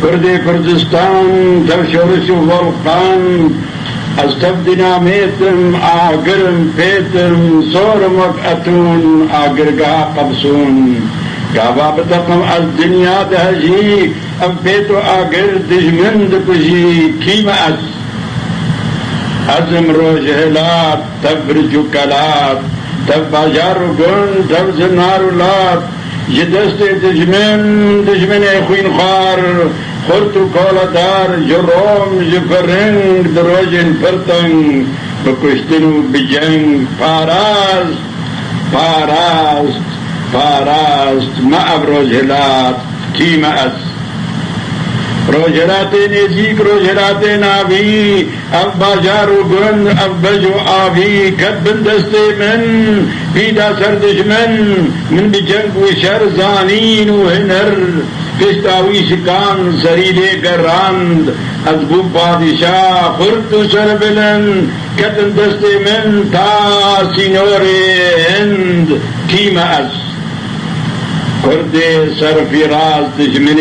کردی کردستان تب شورش و ولقان از تب دینامیتم آگرم پیتم صورم وقتون آگرگاه قبسون گاوا بتقم از دنیا دهجی اب پیتو آگر دجمند کجی کیم ازم روش هلات تب رجو کلات تب بازار و گن تب زنار و لات جدست دجمن خوین خوار خورت و کولدار جروم جفرنگ دروجن پرتنگ بکشتن و بجنگ پاراست ما اب روجهلات کیم از روجهلات نزیک روجهلات ناوی اب بازار و گند اب بجو آوی کد بندست من پیدا سردشمن من بجنگ و شر زانین و هنر پشتاوی شکان سریده گراند از بو پادشاه خورد و سر بلند کتن دست من تا سینور هند کیم از کرد سر فراز دجمن